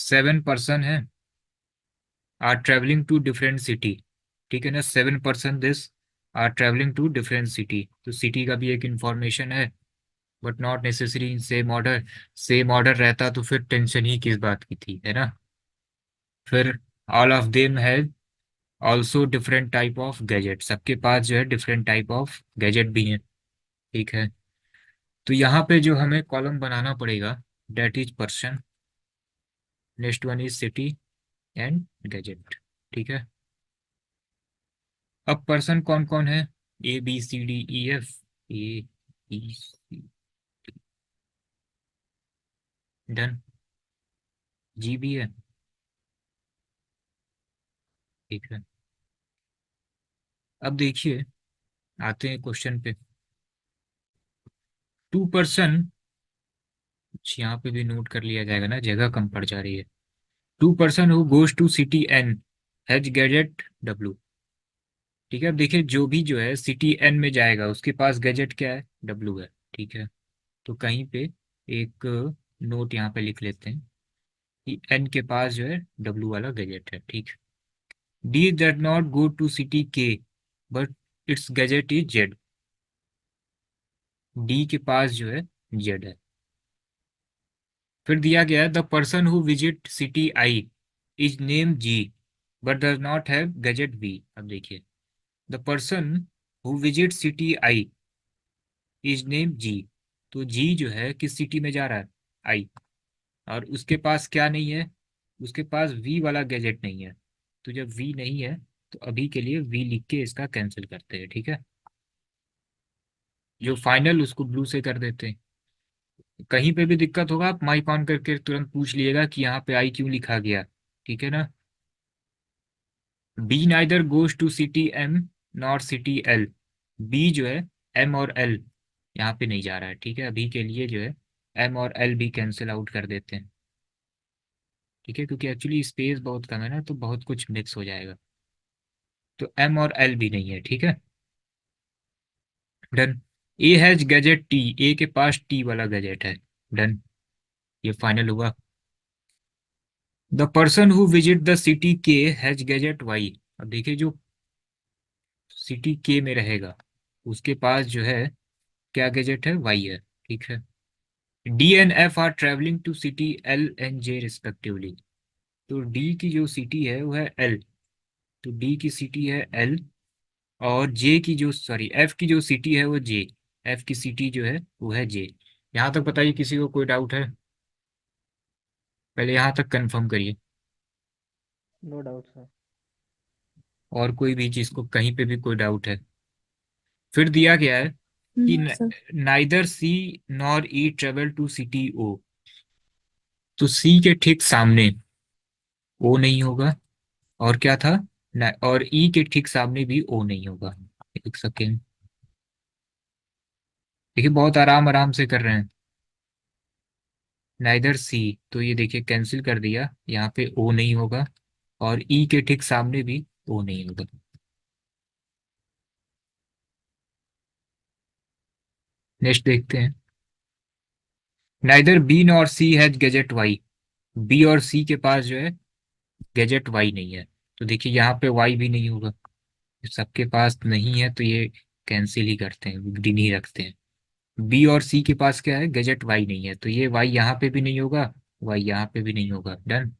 7 person है are travelling to different city. ठीक है ना, 7 person this are travelling to different city, तो सिटी का भी एक इंफॉर्मेशन है, but not necessary in same order. Same order रहता तो फिर टेंशन ही किस बात की थी, है ना। फिर all of them have also different type of gadget, सबके पास जो है डिफरेंट टाइप ऑफ गैजेट भी हैं। ठीक है, तो यहाँ पे जो हमें कॉलम बनाना पड़ेगा, that is person, next one is city and gadget. ठीक है, अब पर्सन कौन कौन है, ABCDEF, A B C, done. G भी है, ठीक है। अब देखिए, आते हैं क्वेश्चन पे। 2 पर्सन, यहाँ पे भी नोट कर लिया जाएगा ना, जगह कम पड़ जा रही है। 2 person who goes to city N has gadget W। ठीक है, अब देखिए जो भी जो है सिटी एन में जाएगा उसके पास गैजेट क्या है, W है। ठीक है, तो कहीं पे एक नोट यहाँ पे लिख लेते हैं कि एन के पास जो है W वाला गैजेट है। ठीक, D does not go to city K but its gadget is Z. D के पास जो है जेड है। फिर दिया गया है the person who visit city I is name G but does not have gadget B. अब देखिए, the person who visit city I is name G, तो जी जो है किस सिटी में जा रहा है, आई, और उसके पास क्या नहीं है, उसके पास वी वाला गैजेट नहीं है। तो जब वी नहीं है तो अभी के लिए वी लिख के इसका कैंसिल करते हैं। ठीक है, जो फाइनल उसको ब्लू से कर देते हैं। कहीं पे भी दिक्कत होगा आप माइक ऑन करके तुरंत पूछ लिएगा कि यहाँ पे आई क्यों लिखा गया। ठीक है ना। B neither goes to city M nor city L. B जो है एम और एल यहाँ पे नहीं जा रहा है। ठीक है, अभी के लिए जो है एम और एल भी कैंसिल आउट कर देते हैं। ठीक है, क्योंकि एक्चुअली स्पेस बहुत कम है ना, तो बहुत कुछ मिक्स हो जाएगा। तो एम और एल भी नहीं है। ठीक है, done. A has gadget T, A के पास टी वाला गैजेट है। डन, ये फाइनल हुआ। The person who visit the city K has gadget Y. अब देखिए जो सिटी के में रहेगा उसके पास जो है क्या गैजेट है, वाई है। ठीक है, D and F are travelling to city L and J respectively. तो डी की जो सिटी है वो है एल, तो डी की सिटी है एल, और जे की जो सॉरी एफ की जो सिटी है वो जे, एफ की सिटी जो है वो है जे। यहाँ तक बताइए किसी को कोई डाउट है, पहले यहाँ तक कंफर्म करिए। No doubt sir. और कोई भी चीज को कहीं पे भी कोई डाउट है। फिर दिया गया है कि no sir. Neither C nor E travel to city O. तो सी के ठीक सामने ओ नहीं होगा, और क्या था, और ई के ठीक सामने भी ओ नहीं होगा। एक सेकेंड, देखिए बहुत आराम आराम से कर रहे हैं। नाइदर सी, तो ये देखिए कैंसिल कर दिया, यहाँ पे ओ नहीं होगा, और ई के ठीक सामने भी ओ नहीं होगा। नेक्स्ट देखते हैं, neither B nor C has gadget Y. B और सी के पास जो है गैजेट वाई नहीं है, तो देखिए यहाँ पे वाई भी नहीं होगा। सबके पास नहीं है तो ये कैंसिल ही करते हैं, ग्रीन ही रखते हैं। बी और सी के पास क्या है, गैजेट वाई नहीं है, तो ये वाई यहाँ पे भी नहीं होगा, वाई यहाँ पे भी नहीं होगा। Done.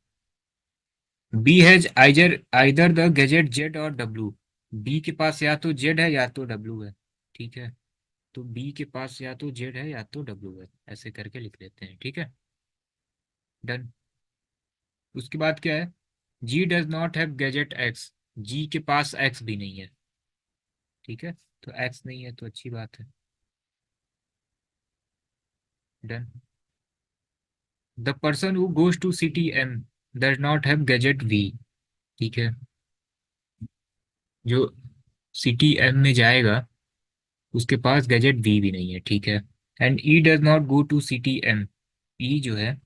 B has either either the gadget Z और डब्ल्यू। बी के पास या तो जेड है या तो डब्ल्यू है। ठीक है, तो बी के पास या तो जेड है या तो डब्ल्यू है, ऐसे करके लिख लेते हैं। ठीक है, डन। उसके बाद क्या है, G does not have gadget X. G के पास एक्स भी नहीं है। ठीक है, तो एक्स नहीं है तो अच्छी बात है। Done. The person who goes to city M does not have gadget V. ठीक है, जो सिटी एम में जाएगा उसके पास गैजेट वी भी नहीं है। ठीक है, and E does not go to city M. E जो है,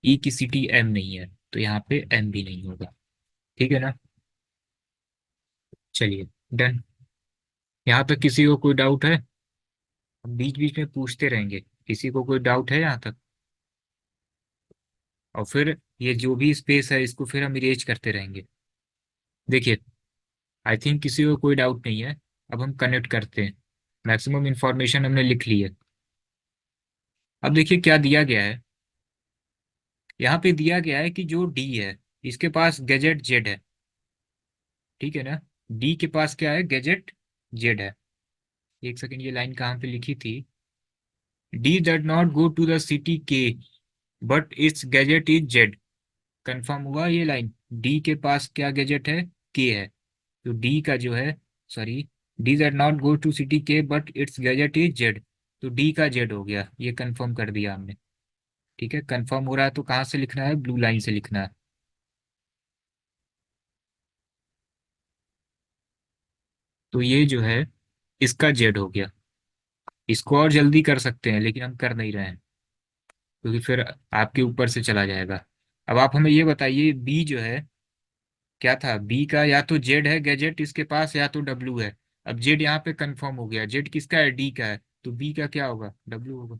ई की सिटी एम नहीं है, तो यहाँ पे एम भी नहीं होगा। ठीक है ना, चलिए डन। यहाँ तक किसी को कोई डाउट है, बीच बीच में पूछते रहेंगे, किसी को कोई डाउट है यहाँ तक। और फिर ये जो भी स्पेस है इसको फिर हम इरेज करते रहेंगे। देखिए, आई थिंक किसी को कोई डाउट नहीं है। अब हम कनेक्ट करते हैं। मैक्सिमम इंफॉर्मेशन हमने लिख ली है। अब देखिए क्या दिया गया है। यहाँ पे दिया गया है कि जो डी है इसके पास गैजेट जेड है। ठीक है ना। डी के पास क्या है, गैजेट जेड है। एक सेकंड, ये लाइन कहाँ पे लिखी थी? D did not go to the city K but its gadget is Z. Confirm हुआ ये लाइन? डी के पास क्या गैजेट है, के है। तो डी का जो है, sorry, D did not go to city K but its gadget is Z. तो डी का जेड हो गया, ये कंफर्म कर दिया हमने। ठीक है, कंफर्म हो रहा है तो कहाँ से लिखना है, ब्लू लाइन से लिखना है। तो ये जो है इसका जेड हो गया। इसको और जल्दी कर सकते हैं लेकिन हम कर नहीं रहे हैं क्योंकि फिर आपके ऊपर से चला जाएगा। अब आप हमें ये बताइए, बी जो है क्या था, बी का या तो जेड है गैजेट इसके पास या तो डब्ल्यू है। अब जेड यहाँ पे कंफर्म हो गया, जेड किसका है, डी का है। तो बी का क्या होगा, डब्ल्यू होगा।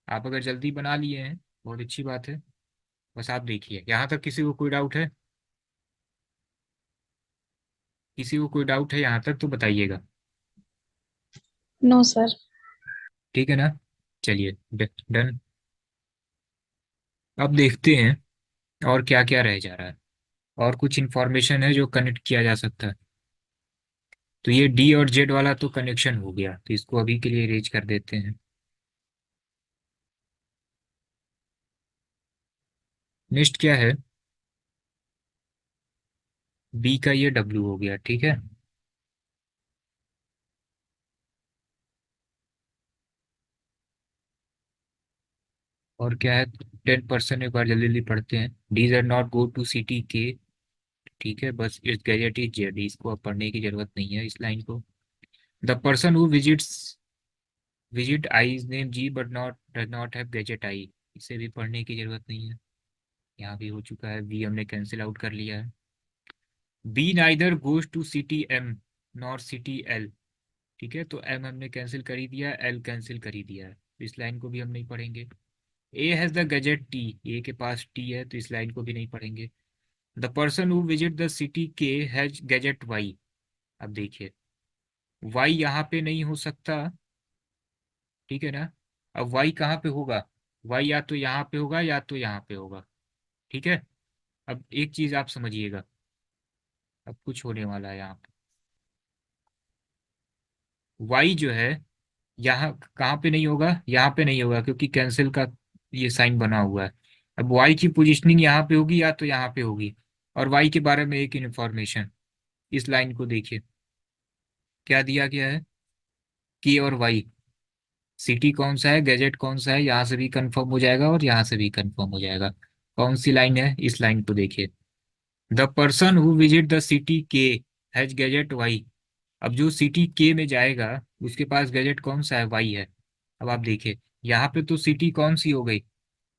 आप अगर जल्दी बना लिए हैं बहुत अच्छी बात है। बस आप देखिए, यहाँ तक किसी को कोई डाउट है? किसी को कोई डाउट है यहाँ तक तो बताइएगा। No sir. ठीक है ना। चलिए, डन। अब देखते हैं और क्या क्या रह जा रहा है। और कुछ इन्फॉर्मेशन है जो कनेक्ट किया जा सकता है। तो ये डी और जेड वाला तो कनेक्शन हो गया, तो इसको अभी के लिए इरेज कर देते हैं। नेक्स्ट क्या है, बी का ये डब्ल्यू हो गया। ठीक है। और क्या है, 10%, एक बार जल्दी जल्दी पढ़ते हैं। D are not go to city K. ठीक है, बस इट्स गैजेट इज जेड, इसको अब पढ़ने की जरूरत नहीं है इस लाइन को। The person who visit I is name G but not does not have gadget I. इसे भी पढ़ने की जरूरत नहीं है। यहाँ भी हो चुका है, बी हमने कैंसिल आउट कर लिया है। B neither goes to city M nor city L. ठीक है, तो एम हमने कैंसिल कर ही दिया, एल कैंसिल कर ही दिया है, तो इस लाइन को भी हम नहीं पढ़ेंगे। A has the gadget T, A के पास टी है तो इस लाइन को भी नहीं पढ़ेंगे। The person who visit the city K has gadget Y. अब देखिए, वाई यहाँ पे नहीं हो सकता। ठीक है ना। अब वाई कहाँ पे होगा, वाई या तो यहाँ पे होगा या तो यहाँ पे होगा। ठीक है। अब एक चीज आप समझिएगा, अब कुछ होने वाला है यहाँ पे। वाई जो है यहाँ कहाँ पे नहीं होगा, यहाँ पे नहीं होगा क्योंकि कैंसिल का ये साइन बना हुआ है। अब वाई की पोजीशनिंग यहाँ पे होगी या तो यहाँ पे होगी। और वाई के बारे में एक इन्फॉर्मेशन, इस लाइन को देखिए क्या दिया गया है, के और वाई। सिटी कौन सा है, गैजेट कौन सा है, यहाँ से भी कंफर्म हो जाएगा और यहाँ से भी कंफर्म हो जाएगा। कौन सी लाइन है, इस लाइन को देखिए। The person who visit the city K has gadget Y. अब जो सिटी के में जाएगा उसके पास गैजेट कौन सा है, वाई है। अब आप देखिए, यहाँ पे तो सिटी कौन सी हो गई,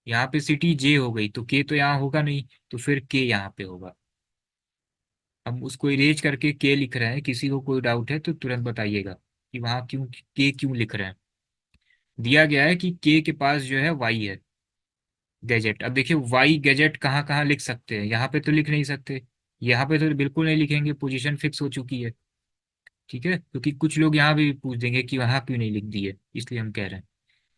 यहाँ पे सिटी जे हो गई, तो के तो यहाँ होगा नहीं, तो फिर के यहाँ पे होगा। हम उसको इरेज करके के लिख रहे हैं, किसी को कोई डाउट है तो तुरंत बताइएगा कि वहाँ क्यों के क्यों लिख रहे हैं। दिया गया है कि के पास जो है वाई है गैजेट। अब देखिए, वाई गैजेट कहाँ कहाँ लिख सकते हैं, यहाँ पे तो लिख नहीं सकते। यहाँ पे तो बिल्कुल नहीं लिखेंगे, पोजीशन फिक्स हो चुकी है। ठीक है, क्योंकि कुछ लोग यहाँ भी पूछ देंगे कि वहाँ क्यों नहीं लिख दी है, इसलिए हम कह रहे हैं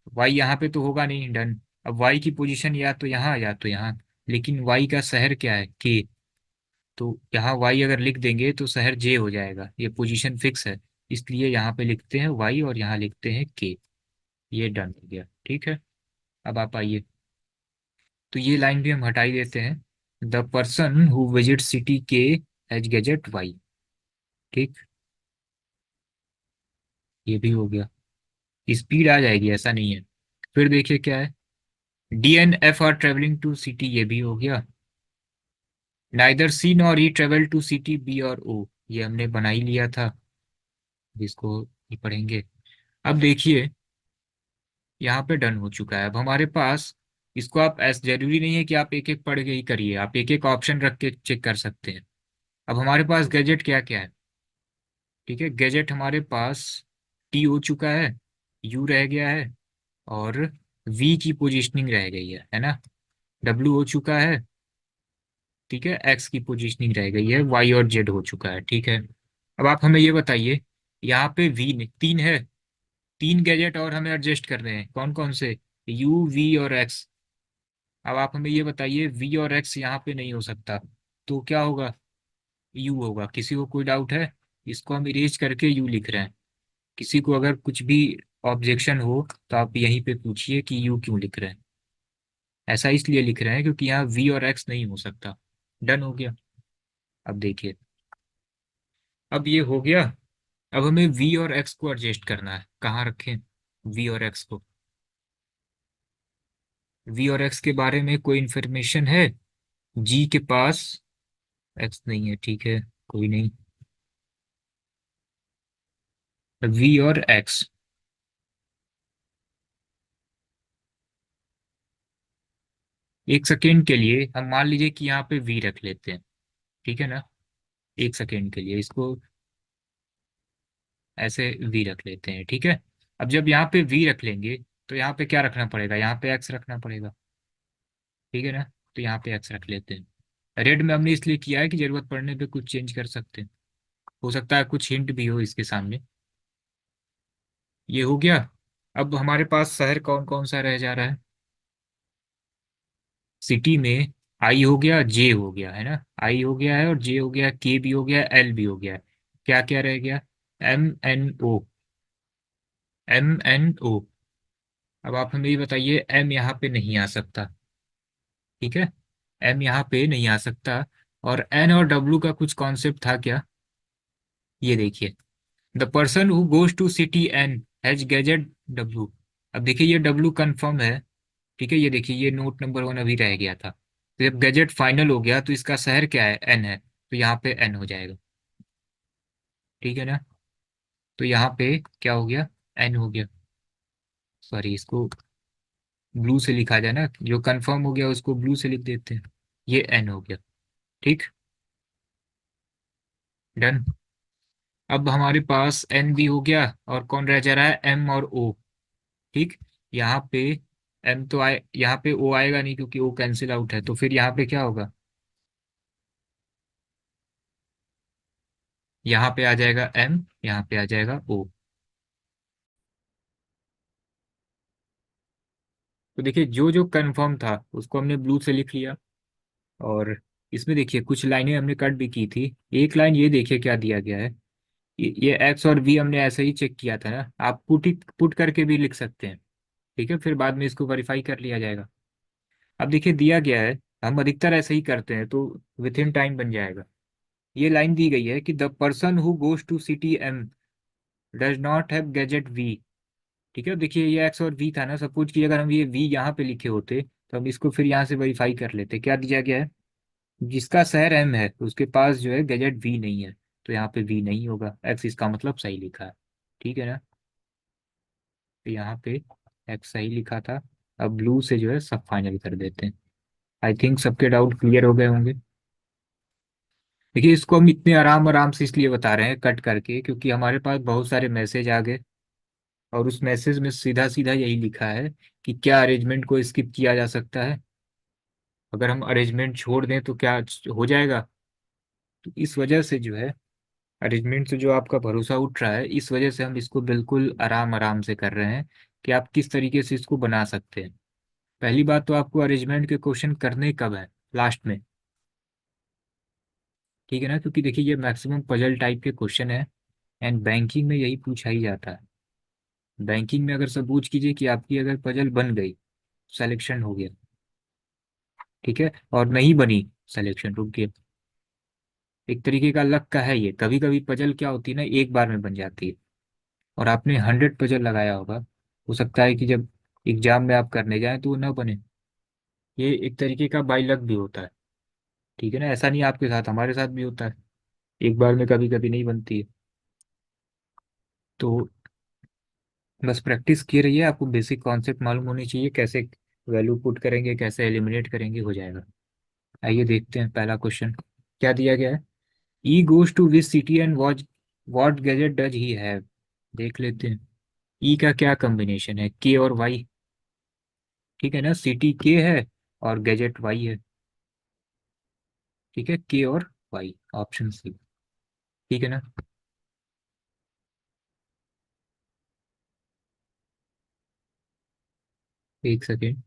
वाई यहाँ पे तो होगा नहीं, डन। अब वाई की पोजीशन या तो यहाँ या तो यहाँ, लेकिन वाई का शहर क्या है, के। तो यहाँ वाई अगर लिख देंगे तो शहर जे हो जाएगा, ये पोजीशन फिक्स है। इसलिए यहाँ पे लिखते हैं वाई और यहाँ लिखते हैं के। ये डन हो गया। ठीक है। अब आप आइए, तो ये लाइन भी हम हटा ही देते हैं। The person who visit city K has gadget Y. ठीक, ये भी हो गया। स्पीड आ जाएगी ऐसा नहीं है। फिर देखिए क्या है, D and F are travelling to city, ये भी हो गया। Neither C nor E travel to city B और ओ, ये हमने बना ही लिया था, इसको ही पढ़ेंगे। अब देखिए, यहाँ पे डन हो चुका है। अब हमारे पास, इसको आप ऐसा जरूरी नहीं है कि आप एक एक पढ़ के ही करिए, आप एक एक ऑप्शन रख के चेक कर सकते हैं। अब हमारे पास गैजेट क्या क्या है। ठीक है, गैजेट हमारे पास टी हो चुका है, यू रह गया है, और वी की पोजीशनिंग रह गई है ना। डब्ल्यू हो चुका है, ठीक है, एक्स की पोजीशनिंग रह गई है, वाई और जेड हो चुका है, ठीक है। अब आप हमें ये बताइए, यहाँ पे वी तीन है, तीन गैजेट और हमें एडजस्ट करने हैं, कौन कौन से, यू वी और एक्स। अब आप हमें ये बताइए, वी और एक्स यहाँ पे नहीं हो सकता, तो क्या होगा, यू होगा। किसी को कोई डाउट है? इसको हम इरेज करके यू लिख रहे हैं। किसी को अगर कुछ भी ऑब्जेक्शन हो तो आप यहीं पे पूछिए कि यू क्यों लिख रहे हैं। ऐसा इसलिए लिख रहे हैं क्योंकि यहाँ वी और एक्स नहीं हो सकता। डन हो गया। अब देखिए, अब ये हो गया। अब हमें वी और एक्स को एडजस्ट करना है, कहाँ रखें वी और एक्स को। वी और एक्स के बारे में कोई इंफॉर्मेशन है जी के पास? एक्स नहीं है, ठीक है, कोई नहीं। वी और एक्स, एक सेकेंड के लिए हम मान लीजिए कि यहाँ पे वी रख लेते हैं, ठीक है ना। एक सेकेंड के लिए इसको ऐसे वी रख लेते हैं, ठीक है। अब जब यहाँ पे वी रख लेंगे तो यहाँ पे क्या रखना पड़ेगा, यहाँ पे एक्स रखना पड़ेगा, ठीक है ना। तो यहाँ पे एक्स रख लेते हैं। रेड में हमने इसलिए किया है कि जरूरत पड़ने पे कुछ चेंज कर सकते हैं, हो सकता है कुछ हिंट भी हो इसके सामने। ये हो गया। अब हमारे पास शहर कौन कौन सा रह जा रहा है। सिटी में आई हो गया, जे हो गया है ना, आई हो गया है और जे हो गया, के भी हो गया, एल भी हो गया है। क्या क्या रह गया, M N O, M N O. अब आप हमें ये बताइए, एम यहाँ पे नहीं आ सकता, ठीक है, एम यहाँ पे नहीं आ सकता। और एन और डब्ल्यू का कुछ कॉन्सेप्ट था क्या, ये देखिए, the person who goes to city N has gadget W. अब देखिए ये डब्ल्यू कंफर्म है, ठीक है, ये देखिए ये नोट नंबर वन अभी रह गया था। तो जब गैजेट फाइनल हो गया तो इसका शहर क्या है, एन है, तो यहाँ पे एन हो जाएगा, ठीक है ना। तो यहाँ पे क्या हो गया, एन हो गया। सॉरी, इसको ब्लू से लिखा जाए ना, जो कंफर्म हो गया उसको ब्लू से लिख देते हैं। ये एन हो गया, ठीक। डन। अब हमारे पास एन भी हो गया और कौन रह जा रहा है, एम और ओ, ठीक। यहाँ पे एम तो आए, यहाँ पे ओ आएगा नहीं क्योंकि ओ कैंसिल आउट है, तो फिर यहाँ पे क्या होगा, यहाँ पे आ जाएगा एम, यहाँ पे आ जाएगा ओ। तो देखिए जो जो कंफर्म था उसको हमने ब्लू से लिख लिया। और इसमें देखिए कुछ लाइनें हमने कट भी की थी। एक लाइन ये देखिए क्या दिया गया है, ये एक्स और वी हमने ऐसे ही चेक किया था ना, आप पुट करके भी लिख सकते हैं, ठीक है, फिर बाद में इसको वेरीफाई कर लिया जाएगा। अब देखिए दिया गया है, हम अधिकतर ऐसे ही करते हैं तो विथ इन टाइम बन जाएगा। ये लाइन दी गई है कि the person who goes to city M does not have gadget V, ठीक है। देखिए ये एक्स और वी था ना, सपोज कि अगर हम ये वी यहाँ पे लिखे होते तो हम इसको फिर यहाँ से वेरीफाई कर लेते। क्या दिया गया है, जिसका शहर एम है उसके पास जो है गैजेट वी नहीं है, तो यहाँ पे वी नहीं होगा, एक्स इसका मतलब सही लिखा है, ठीक है ना। तो यहाँ पे एक्स सही लिखा था। अब ब्लू से जो है सब फाइनल कर देते हैं। आई थिंक सबके डाउट क्लियर हो गए होंगे। देखिए इसको हम इतने आराम आराम से इसलिए बता रहे हैं कट करके क्योंकि हमारे पास बहुत सारे मैसेज आ गए और उस मैसेज में सीधा सीधा यही लिखा है कि क्या अरेंजमेंट को स्किप किया जा सकता है। अगर हम अरेंजमेंट छोड़ दें तो क्या हो जाएगा। तो इस वजह से जो है अरेंजमेंट से जो आपका भरोसा उठ रहा है, इस वजह से हम इसको बिल्कुल आराम आराम से कर रहे हैं कि आप किस तरीके से इसको बना सकते हैं। पहली बात तो आपको अरेंजमेंट के क्वेश्चन करने कब है, लास्ट में, ठीक है ना, क्योंकि देखिए ये मैक्सिमम पजल टाइप के क्वेश्चन है एंड बैंकिंग में यही पूछा ही जाता है। बैंकिंग में अगर सपोज कीजिए कि आपकी अगर पजल बन गई, सिलेक्शन हो गया, ठीक है, और नहीं बनी, सिलेक्शन रुक गया। एक तरीके का लक का है ये, कभी कभी पजल क्या होती है ना, एक बार में बन जाती है और आपने 100 पजल लगाया होगा, हो सकता है कि जब एग्जाम में आप करने जाएं तो वो ना बने। ये एक तरीके का बाई लक भी होता है, ठीक है ना, ऐसा नहीं आपके साथ, हमारे साथ भी होता है, एक बार में कभी कभी नहीं बनती है। तो बस प्रैक्टिस किए रहिए, आपको बेसिक कॉन्सेप्ट मालूम होनी चाहिए, कैसे वैल्यू पुट करेंगे, कैसे एलिमिनेट करेंगे, हो जाएगा। आइए देखते हैं पहला क्वेश्चन क्या दिया गया है। E goes to which city and what gadget does he have. देख लेते हैं ई का क्या कॉम्बिनेशन है, के और वाई, ठीक है ना, सिटी के है और गैजेट वाई है। ठीक है, के और वाई, ऑप्शन सी। ठीक है ना। एक second.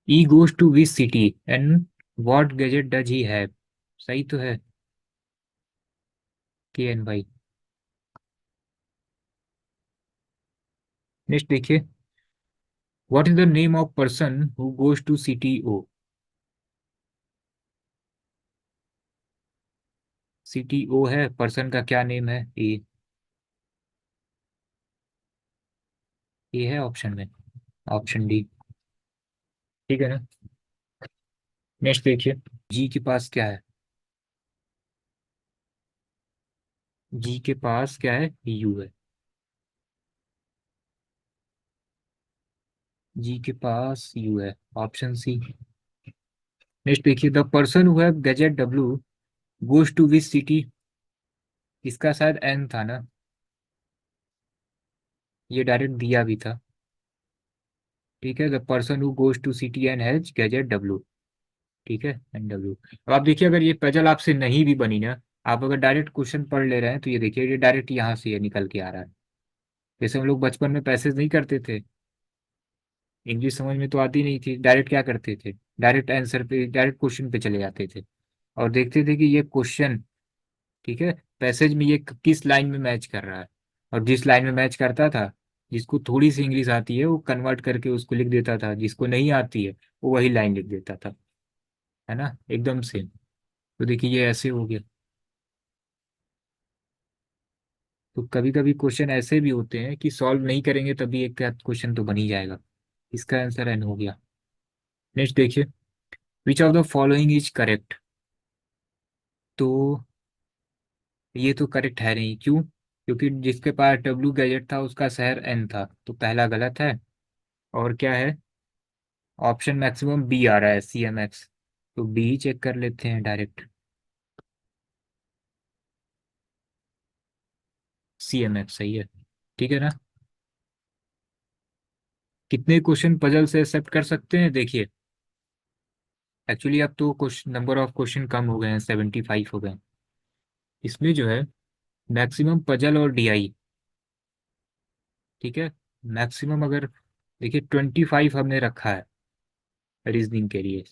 E goes to which city and what gadget does he have. सही तो है, के एन वाई। नेक्स्ट देखिए, what is the name of person who goes to city O. City O है, person का क्या नेम है? ए है option में, ऑप्शन डी। ठीक है ना। नेक्स्ट देखिए, जी के पास क्या है? जी के पास क्या है? यू है। जी के पास यू है, ऑप्शन सी। नेक्स्ट देखिए, the person who have gadget W goes to which city. इसका शायद एन था ना, ये डायरेक्ट दिया भी था। ठीक है, the person who goes to city and has gadget W. ठीक है, एन डब्ल्यू। अब आप देखिए, अगर ये पजल आपसे नहीं भी बनी ना, आप अगर डायरेक्ट क्वेश्चन पढ़ ले रहे हैं तो ये देखिए, ये डायरेक्ट यहाँ से ये निकल के आ रहा है। जैसे हम लोग बचपन में पैसेज नहीं करते थे, इंग्लिश समझ में तो आती नहीं थी, डायरेक्ट क्या करते थे, डायरेक्ट आंसर पे, डायरेक्ट क्वेश्चन पे चले जाते थे और देखते थे कि ये क्वेश्चन, ठीक है, पैसेज में ये किस लाइन में मैच कर रहा है। और जिस लाइन में मैच करता था, जिसको थोड़ी सी इंग्लिश आती है वो कन्वर्ट करके उसको लिख देता था, जिसको नहीं आती है वो वही लाइन लिख देता था। है ना, एकदम सेम। तो देखिए ये ऐसे हो गया। तो कभी कभी क्वेश्चन ऐसे भी होते हैं कि सॉल्व नहीं करेंगे तभी एक क्वेश्चन तो बन ही जाएगा। इसका आंसर एन हो गया। नेक्स्ट देखिए, which of the following is correct. तो ये तो करेक्ट है नहीं, क्यों? क्योंकि जिसके पास डब्ल्यू गैजेट था उसका शहर एन था, तो पहला गलत है। और क्या है? ऑप्शन मैक्सिमम बी आ रहा है, सी एम एक्स। तो बी चेक कर लेते हैं डायरेक्ट। सी एम एक्स सही है। ठीक है ना। कितने क्वेश्चन पजल से एक्सेप्ट कर सकते हैं देखिए, एक्चुअली अब तो क्वेश्चन, नंबर ऑफ क्वेश्चन कम हो गए हैं, 75 हो गए हैं। इसमें जो है मैक्सिमम पजल और डीआई, ठीक है, मैक्सिमम अगर देखिए 25 हमने रखा है रीजनिंग के लिए।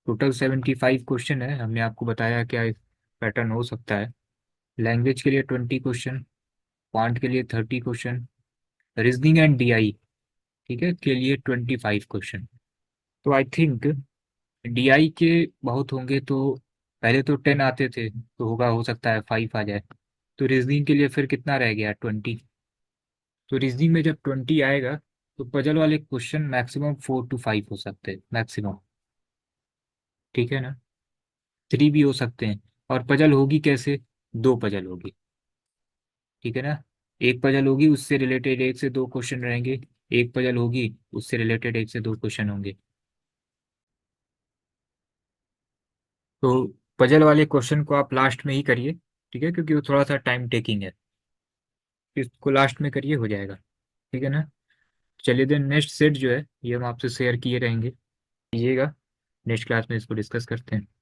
टोटल 75 क्वेश्चन है, हमने आपको बताया क्या पैटर्न हो सकता है। लैंग्वेज के लिए 20 क्वेश्चन, क्वांट के लिए 30 क्वेश्चन, रीजनिंग एंड डीआई, ठीक है, के लिए 25 क्वेश्चन। तो आई थिंक डीआई के बहुत होंगे, तो पहले तो 10 आते थे, तो होगा, हो सकता है 5 आ जाए। तो रीजनिंग के लिए फिर कितना रह गया? 20। तो रीजनिंग में जब 20 आएगा तो पजल वाले क्वेश्चन मैक्सिमम 4 to 5 हो सकते हैं मैक्सिमम। ठीक है ना, 3 भी हो सकते हैं। और पजल होगी कैसे? 2 पजल होगी। ठीक है ना, एक पजल होगी उससे रिलेटेड एक से दो क्वेश्चन रहेंगे, एक पजल होगी उससे रिलेटेड एक से दो क्वेश्चन होंगे। तो पजल वाले क्वेश्चन को आप लास्ट में ही करिए, ठीक है, क्योंकि वो थोड़ा सा टाइम टेकिंग है। इसको लास्ट में करिए, हो जाएगा। ठीक है ना। चलिए देन, नेक्स्ट सेट जो है ये हम आपसे शेयर किए रहेंगे, कीजिएगा। नेक्स्ट क्लास में इसको डिस्कस करते हैं।